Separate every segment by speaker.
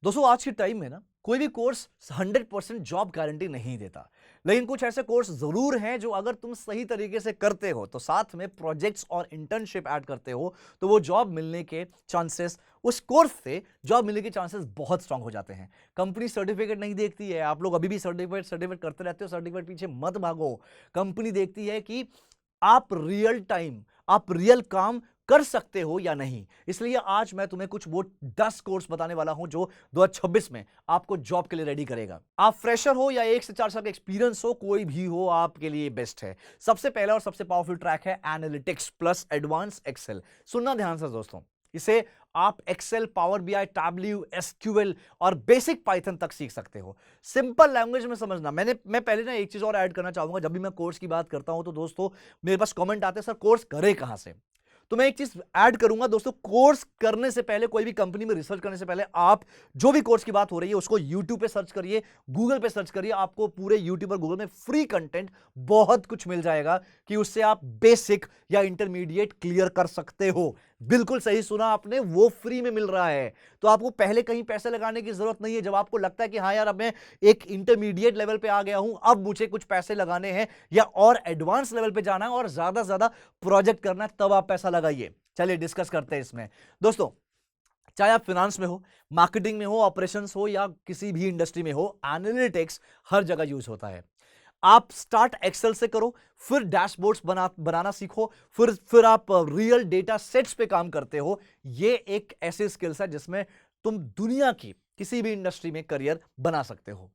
Speaker 1: दोस्तों आज के टाइम में ना कोई भी कोर्स 100% जॉब गारंटी नहीं देता। लेकिन कुछ ऐसे कोर्स जरूर हैं जो अगर तुम सही तरीके से करते हो तो साथ में प्रोजेक्ट्स और इंटर्नशिप ऐड करते हो तो वो जॉब मिलने के चांसेस, उस कोर्स से जॉब मिलने के चांसेस बहुत स्ट्रांग हो जाते हैं। कंपनी सर्टिफिकेट नहीं देखती है, आप लोग अभी भी सर्टिफिकेट सर्टिफिकेट करते रहते हो, सर्टिफिकेट पीछे मत भागो। कंपनी देखती है कि आप रियल टाइम, आप रियल काम कर सकते हो या नहीं। इसलिए आज मैं तुम्हें कुछ वो 10 कोर्स बताने वाला हूं जो 2026 में आपको जॉब के लिए रेडी करेगा। आप फ्रेशर हो या 1 से 4 साल का एक्सपीरियंस हो, कोई भी हो, आपके लिए बेस्ट है। सबसे पहला और सबसे पावरफुल ट्रैक है एनालिटिक्स प्लस एडवांस एक्सेल। सुनना ध्यान से दोस्तों, इसे आप Excel, power BI, Tableau, SQL और बेसिक पाइथन तक सीख सकते हो। सिंपल लैंग्वेज में समझना। मैं पहले ना एक चीज और ऐड करना चाहूंगा। जब भी मैं कोर्स की बात करता हूं तो दोस्तों मेरे पास कमेंट आते हैं, सर कोर्स करे कहां से। तो मैं एक चीज ऐड करूंगा दोस्तों, कोर्स करने से पहले, कोई भी कंपनी में रिसर्च करने से पहले, आप जो भी कोर्स की बात हो रही है उसको यूट्यूब पे सर्च करिए, गूगल पे सर्च करिए। आपको पूरे यूट्यूब और गूगल में फ्री कंटेंट बहुत कुछ मिल जाएगा कि उससे आप बेसिक या इंटरमीडिएट क्लियर कर सकते हो। बिल्कुल सही सुना आपने, वो फ्री में मिल रहा है। तो आपको पहले कहीं पैसे लगाने की जरूरत नहीं है। जब आपको लगता है कि हाँ यार अब मैं एक इंटरमीडिएट लेवल पे आ गया हूं, अब मुझे कुछ पैसे लगाने हैं या और एडवांस लेवल पे जाना है और ज्यादा ज्यादा प्रोजेक्ट करना है, तब आप पैसा लगाइए। चलिए डिस्कस करते हैं इसमें दोस्तों। चाहे आप फिनेंस में हो, मार्केटिंग में हो, ऑपरेशंस हो या किसी भी इंडस्ट्री में हो, एनालिटिक्स हर जगह यूज होता है। आप स्टार्ट एक्सेल से करो, फिर डैशबोर्ड्स बनाना सीखो, फिर आप रियल डेटा सेट्स पे काम करते हो। ये एक ऐसी स्किल्स है जिसमें तुम दुनिया की किसी भी इंडस्ट्री में करियर बना सकते हो।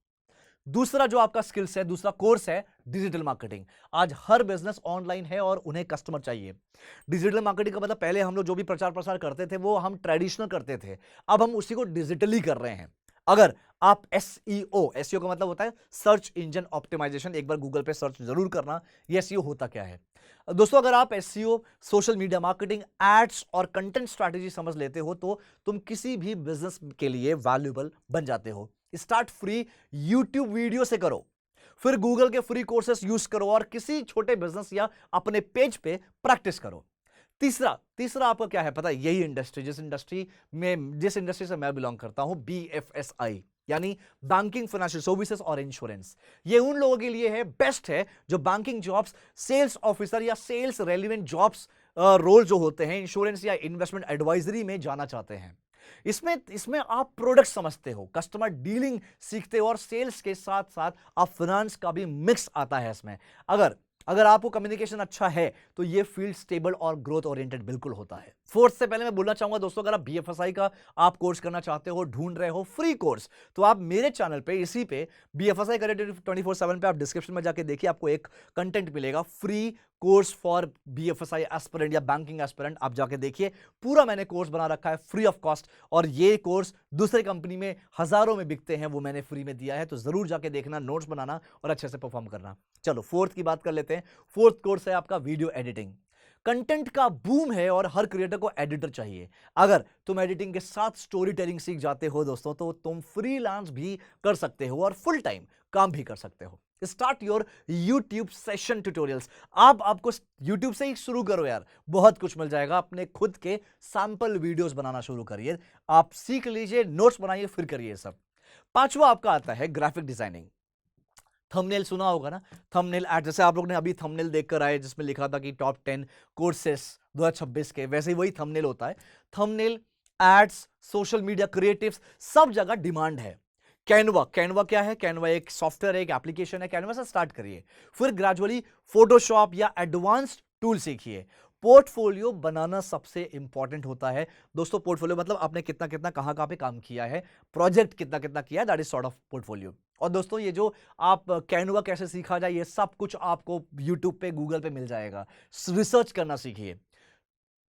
Speaker 1: दूसरा जो आपका स्किल्स है, दूसरा कोर्स है डिजिटल मार्केटिंग। आज हर बिजनेस ऑनलाइन है और उन्हें कस्टमर चाहिए। डिजिटल मार्केटिंग का मतलब पहले हम लोग जो भी प्रचार प्रसार करते थे वो हम ट्रेडिशनल करते थे, अब हम उसी को डिजिटली कर रहे हैं। अगर आप एसईओ का मतलब होता है सर्च इंजन ऑप्टिमाइजेशन, एक बार गूगल पे सर्च जरूर करना ये एसईओ होता क्या है। दोस्तों अगर आप SEO, social media marketing, ads और कंटेंट स्ट्रैटेजी समझ लेते हो तो तुम किसी भी बिजनेस के लिए वैल्यूएबल बन जाते हो। स्टार्ट फ्री यूट्यूब वीडियो से करो, फिर गूगल के फ्री कोर्सेस यूज करो और किसी छोटे बिजनेस या अपने पेज पे प्रैक्टिस करो। तीसरा तीसरा आपका क्या है पता है? यही इंडस्ट्री, जिस इंडस्ट्री से मैं बिलोंग करता हूं, बीएफएसआई यानी बैंकिंग, फाइनेंशियल सर्विसेज और इंश्योरेंस। ये उन लोगों के लिए है, बेस्ट है जो बैंकिंग जॉब्स, सेल्स ऑफिसर या सेल्स रेलिवेंट जॉब्स, रोल जो होते हैं इंश्योरेंस या इन्वेस्टमेंट एडवाइजरी में जाना चाहते हैं। इसमें इसमें आप प्रोडक्ट समझते हो, कस्टमर डीलिंग सीखते हो और सेल्स के साथ साथ आप फाइनेंस का भी मिक्स आता है इसमें। अगर अगर आपको कम्युनिकेशन अच्छा है तो ये फील्ड स्टेबल और ग्रोथ ओरिएंटेड बिल्कुल होता है। फोर्थ से पहले मैं बोलना चाहूंगा दोस्तों, अगर आप बीएफएसआई का आप कोर्स करना चाहते हो, ढूंढ रहे हो फ्री कोर्स, तो आप मेरे चैनल पे, इसी पे बीएफएसआई करियर 24/7 पे आप डिस्क्रिप्शन में जाके देखिए, आपको एक कंटेंट मिलेगा free course for BFSI aspirant या बैंकिंग एस्पिरेंट। आप जाके देखिए, पूरा मैंने कोर्स बना रखा है फ्री ऑफ कॉस्ट, और ये कोर्स दूसरे कंपनी में हजारों में बिकते हैं, वो मैंने फ्री में दिया है। तो जरूर जाके देखना, नोट्स बनाना और अच्छे से परफॉर्म करना। चलो फोर्थ की बात कर लेते हैं। फोर्थ कोर्स है आपका वीडियो एडिटिंग। कंटेंट का बूम है और हर क्रिएटर को एडिटर चाहिए। अगर तुम एडिटिंग के साथ स्टोरी टेलिंग सीख जाते हो दोस्तों, तो तुम फ्रीलांस भी कर सकते हो और फुल टाइम काम भी कर सकते हो। Start your YouTube session tutorials. आप आपको यूट्यूब से ही शुरू करो यार, बहुत कुछ मिल जाएगा। अपने खुद के सैंपल वीडियोस बनाना शुरू करिए, आप सीख लीजिए, नोट्स बनाइए, फिर करिए सब। पांचवा आपका आता है ग्राफिक डिजाइनिंग। थंबनेल सुना होगा ना, थंबनेल ऐड, जैसे आप लोग ने अभी थंबनेल देखकर आए जिसमें लिखा था कि टॉप 10 कोर्सेस 2026 के, वैसे ही वही थंबनेल होता है। Thumbnail, ads, social media creatives, सब जगह डिमांड है। कैनवा, कैनवा क्या है? कैनवा एक सॉफ्टवेयर है, एक एप्लीकेशन है। कैनवा से स्टार्ट करिए, फिर ग्रेजुअली फोटोशॉप या एडवांस्ड टूल सीखिए। पोर्टफोलियो बनाना सबसे इंपॉर्टेंट होता है दोस्तों। पोर्टफोलियो मतलब आपने कितना कितना कहां पे काम किया है, प्रोजेक्ट कितना कितना किया है, that is sort of portfolio. और दोस्तों ये जो आप कैनवा कैसे सीखा जाए, ये सब कुछ आपको यूट्यूब पे, गूगल पे मिल जाएगा। रिसर्च करना सीखिए।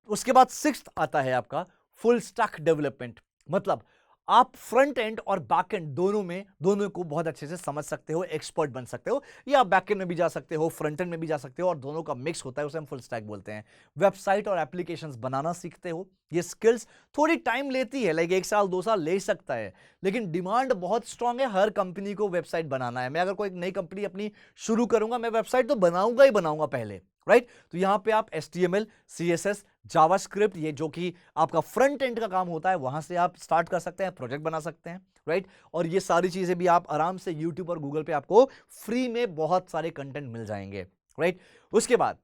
Speaker 1: उसके बाद सिक्स्थ आता है आपका फुल स्टैक डेवलपमेंट। मतलब आप फ्रंट एंड और बैक एंड दोनों को बहुत अच्छे से समझ सकते हो, एक्सपर्ट बन सकते हो, या आप बैक एंड में भी जा सकते हो, फ्रंट एंड में भी जा सकते हो, और दोनों का मिक्स होता है, उसे हम फुल स्टैक बोलते हैं। वेबसाइट और एप्लीकेशंस बनाना सीखते हो। ये स्किल्स थोड़ी टाइम लेती है, लाइक 1 साल 2 साल ले सकता है, लेकिन डिमांड बहुत स्ट्रांग है। हर कंपनी को वेबसाइट बनाना है। मैं अगर कोई नई कंपनी अपनी शुरू करूंगा, मैं वेबसाइट तो बनाऊंगा ही बनाऊंगा पहले, राइट। तो यहां पे आप HTML, CSS, जावास्क्रिप्ट, ये जो कि आपका फ्रंट एंड का काम होता है, वहां से आप स्टार्ट कर सकते हैं, प्रोजेक्ट बना सकते हैं, राइट। और ये सारी चीजें भी आप आराम से यूट्यूब और गूगल पे आपको फ्री में बहुत सारे कंटेंट मिल जाएंगे, राइट। उसके बाद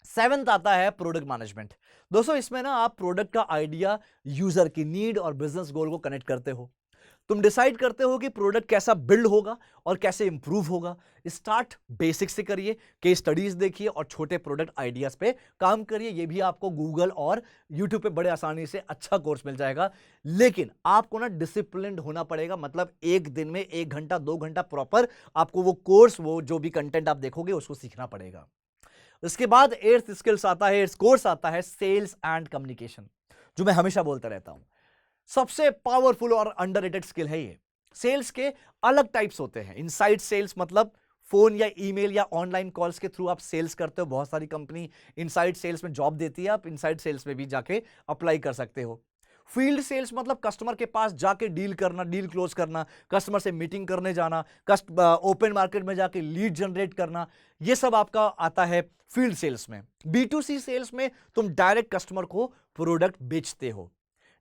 Speaker 1: सेवंथ आता है प्रोडक्ट मैनेजमेंट। दोस्तों इसमें ना आप प्रोडक्ट का आइडिया, यूजर की नीड और बिजनेस गोल को कनेक्ट करते हो। तुम डिसाइड करते हो कि प्रोडक्ट कैसा बिल्ड होगा और कैसे इंप्रूव होगा। स्टार्ट बेसिक से करिए, केस स्टडीज देखिए और छोटे प्रोडक्ट आइडियाज पे काम करिए। ये भी आपको गूगल और यूट्यूब पे बड़े आसानी से अच्छा कोर्स मिल जाएगा। लेकिन आपको ना डिसिप्लिन्ड होना पड़ेगा, मतलब एक दिन में 1 घंटा 2 घंटा प्रॉपर आपको वो कोर्स, वो जो भी कंटेंट आप देखोगे उसको सीखना पड़ेगा। उसके बाद एट्थ स्किल्स आता है, कोर्स आता है सेल्स एंड कम्युनिकेशन, जो मैं हमेशा बोलता रहता हूं, सबसे पावरफुल और अंडररेटेड स्किल है ये। सेल्स के अलग टाइप्स होते हैं। इनसाइड सेल्स मतलब फोन या ईमेल या ऑनलाइन कॉल्स के थ्रू आप सेल्स करते हो। बहुत सारी कंपनी इनसाइड सेल्स में जॉब देती है, आप इनसाइड सेल्स में भी जाके अप्लाई कर सकते हो। फील्ड सेल्स मतलब कस्टमर के पास जाके डील करना, डील क्लोज करना, कस्टमर से मीटिंग करने जाना, ओपन मार्केट में जाके लीड जनरेट करना, ये सब आपका आता है फील्ड सेल्स में। B2C सेल्स में तुम डायरेक्ट कस्टमर को प्रोडक्ट बेचते हो,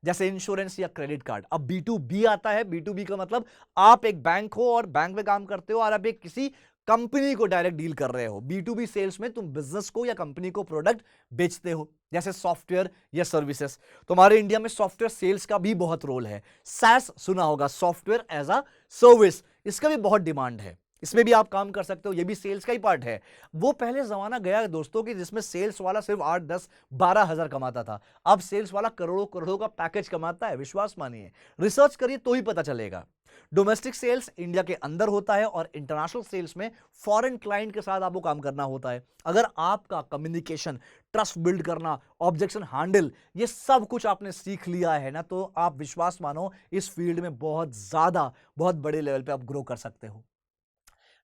Speaker 1: जैसे इंश्योरेंस या क्रेडिट कार्ड। अब B2B आता है। B2B का मतलब आप एक बैंक हो और बैंक में काम करते हो और आप एक किसी कंपनी को डायरेक्ट डील कर रहे हो। B2B सेल्स में तुम बिजनेस को या कंपनी को प्रोडक्ट बेचते हो, जैसे सॉफ्टवेयर या सर्विसेज। तुम्हारे इंडिया में सॉफ्टवेयर सेल्स का भी बहुत रोल है। SaaS सुना होगा, सॉफ्टवेयर एज अ सर्विस, इसका भी बहुत डिमांड है। इसमें भी आप काम कर सकते हो, ये भी सेल्स का ही पार्ट है। वो पहले जमाना गया है दोस्तों कि जिसमें सेल्स वाला सिर्फ 8, 10, 12 हजार कमाता था। अब सेल्स वाला करोड़ों करोड़ों का पैकेज कमाता है, विश्वास मानिए। रिसर्च करिए तो ही पता चलेगा। डोमेस्टिक सेल्स इंडिया के अंदर होता है और इंटरनेशनल सेल्स में फॉरेन क्लाइंट के साथ आपको काम करना होता है। अगर आपका कम्युनिकेशन, ट्रस्ट बिल्ड करना, ऑब्जेक्शन हैंडल, ये सब कुछ आपने सीख लिया है ना, तो आप विश्वास मानो इस फील्ड में बहुत बड़े लेवल पे आप ग्रो कर सकते हो।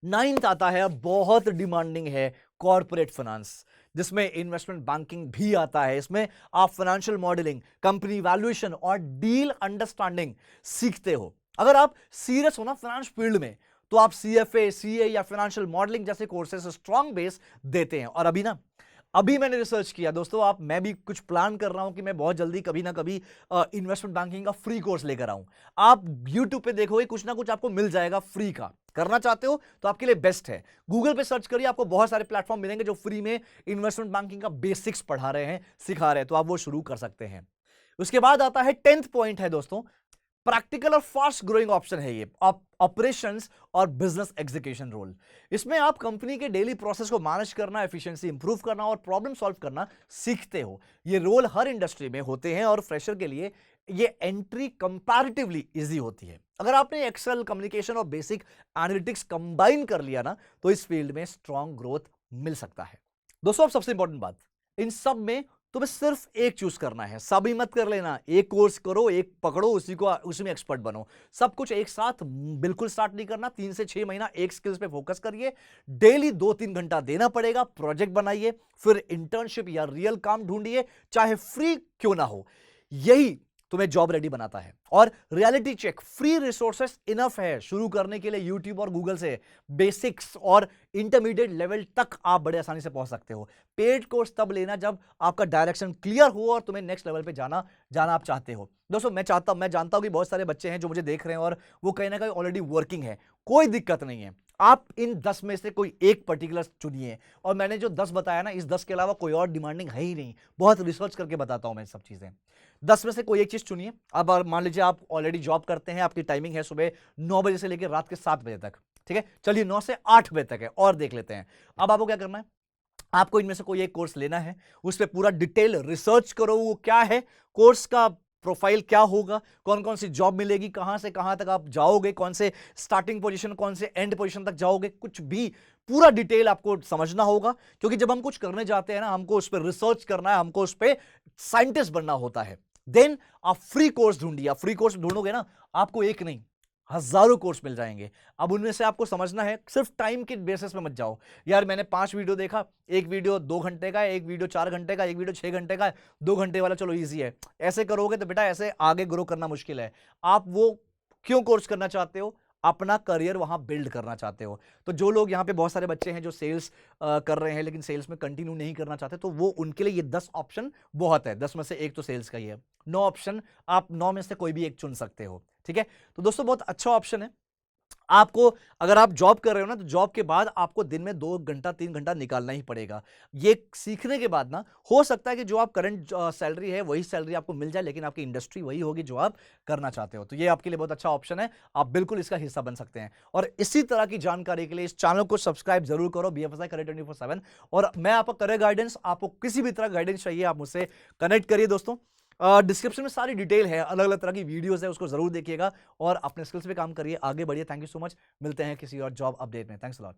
Speaker 1: 9th आता है, बहुत डिमांडिंग है, कॉर्पोरेट फाइनेंस, जिसमें इन्वेस्टमेंट बैंकिंग भी आता है। इसमें आप फाइनेंशियल मॉडलिंग, कंपनी वैल्यूएशन और डील अंडरस्टैंडिंग सीखते हो। अगर आप सीरियस हो ना फाइनेंस फील्ड में, तो आप CFA, CA या फाइनेंशियल मॉडलिंग जैसे कोर्सेस स्ट्रांग बेस देते हैं। और अभी मैंने रिसर्च किया दोस्तों, मैं भी कुछ प्लान कर रहा हूं कि मैं बहुत जल्दी कभी ना कभी इन्वेस्टमेंट बैंकिंग का फ्री कोर्स लेकर आऊं। आप YouTube पे देखोगे कुछ ना कुछ आपको मिल जाएगा फ्री का। करना चाहते हो तो आपके लिए बेस्ट है, गूगल पे सर्च करिए, आपको बहुत सारे प्लेटफॉर्म मिलेंगे जो फ्री में इन्वेस्टमेंट बैंकिंग का बेसिक्स पढ़ा रहे हैं, सिखा रहे हैं, तो आप वो शुरू कर सकते हैं। उसके बाद आता है 10th पॉइंट है दोस्तों, प्रैक्टिकल और फास्ट ग्रोइंग ऑप्शन है ये, ऑपरेशंस और बिजनेस एग्जीक्यूशन रोल। इसमें आप कंपनी के डेली प्रोसेस को मैनेज करना, एफिशिएंसी इंप्रूव करना और प्रॉब्लम सॉल्व करना सीखते हो। ये रोल हर इंडस्ट्री में होते हैं और फ्रेशर के लिए ये एंट्री कंपैरेटिवली इजी होती है। अगर आपने एक्सेल, कम्युनिकेशन और बेसिक एनालिटिक्स कंबाइन कर लिया ना, तो इस फील्ड में स्ट्रॉन्ग ग्रोथ मिल सकता है। दोस्तों अब सबसे इंपॉर्टेंट बात, इन सब में तुम्हें सिर्फ एक चूज करना है, सभी मत कर लेना। एक कोर्स करो, एक पकड़ो, उसी में एक्सपर्ट बनो। सब कुछ एक साथ बिल्कुल स्टार्ट नहीं करना। 3 से 6 महीना एक स्किल्स पे फोकस करिए। डेली 2-3 घंटा देना पड़ेगा। प्रोजेक्ट बनाइए, फिर इंटर्नशिप या रियल काम ढूंढिए, चाहे फ्री क्यों ना हो। यही तुम्हें जॉब रेडी बनाता है। और reality check, free resources enough है शुरू करने के लिए। यूट्यूब और गूगल से बेसिक्स और इंटरमीडिएट लेवल तक आप बड़े आसानी से पहुंच सकते हो। पेड कोर्स तब लेना जब आपका डायरेक्शन क्लियर हो और तुम्हें नेक्स्ट लेवल पे जाना आप चाहते हो। दोस्तों मैं जानता हूं कि बहुत सारे बच्चे हैं जो मुझे देख रहे हैं और वो कहीं ना कहीं ऑलरेडी वर्किंग है। कोई दिक्कत नहीं है, आप इन 10 में से कोई एक पर्टिकुलर चुनिए। और मैंने जो 10 बताया ना, इस 10 के अलावा कोई और डिमांडिंग है ही नहीं। बहुत रिसर्च करके बताता हूं मैं सब चीजें। 10 में से कोई एक चीज चुनिए। अब मान लीजिए आप ऑलरेडी जॉब करते हैं, आपकी टाइमिंग है सुबह 9 बजे से लेकर रात के 7 बजे तक, ठीक है, चलिए 9 से 8 बजे तक है, और देख लेते हैं। अब आपको क्या करना है, आपको इनमें से कोई एक कोर्स लेना है, उस पर पूरा डिटेल रिसर्च करो, वो क्या है, कोर्स का प्रोफाइल क्या होगा, कौन कौन सी जॉब मिलेगी, कहां से कहां तक आप जाओगे, कौन से स्टार्टिंग पोजीशन, कौन से एंड पोजीशन तक जाओगे, कुछ भी पूरा डिटेल आपको समझना होगा। क्योंकि जब हम कुछ करने जाते हैं ना, हमको उस पर रिसर्च करना है, हमको उस पर साइंटिस्ट बनना होता है। देन आप फ्री कोर्स ढूंढिए। आप फ्री कोर्स ढूंढोगे ना, आपको एक नहीं हजारों कोर्स मिल जाएंगे। अब उनमें से आपको समझना है, सिर्फ टाइम के बेसिस पे मत जाओ, यार मैंने 5 वीडियो देखा, एक वीडियो 2 घंटे का है, एक वीडियो 4 घंटे का, एक वीडियो 6 घंटे का है, 2 घंटे वाला चलो इजी है। ऐसे करोगे तो बेटा ऐसे आगे ग्रो करना मुश्किल है। आप वो क्यों कोर्स करना चाहते हो, अपना करियर वहां बिल्ड करना चाहते हो। तो जो लोग यहाँ पे बहुत सारे बच्चे हैं जो सेल्स कर रहे हैं लेकिन सेल्स में कंटिन्यू नहीं करना चाहते, तो वो उनके लिए ये 10 ऑप्शन बहुत है। 10 में से एक तो सेल्स का ही है। 9 ऑप्शन, आप 9 में से कोई भी एक चुन सकते हो। ठीक है, तो दोस्तों बहुत अच्छा ऑप्शन है। आपको, अगर आप जॉब कर रहे हो ना, तो जॉब के बाद आपको दिन में 2 घंटा 3 घंटा निकालना ही पड़ेगा। ये सीखने के बाद ना, हो सकता है कि जो आप करंट सैलरी है वही सैलरी आपको मिल जाए, लेकिन आपकी इंडस्ट्री वही होगी जो आप करना चाहते हो। तो ये आपके लिए बहुत अच्छा ऑप्शन है, आप बिल्कुल इसका हिस्सा बन सकते हैं। और इसी तरह की जानकारी के लिए इस चैनल को सब्सक्राइब जरूर करो, BFSI करियर 24/7। और मैं आपको करियर गाइडेंस, आपको किसी भी तरह गाइडेंस चाहिए, आप मुझसे कनेक्ट करिए दोस्तों। डिस्क्रिप्शन में सारी डिटेल है, अलग अलग तरह की वीडियोस है, उसको जरूर देखिएगा और अपने स्किल्स पे काम करिए, आगे बढ़िए। Thank you so much. मिलते हैं किसी और जॉब अपडेट में। Thanks a lot.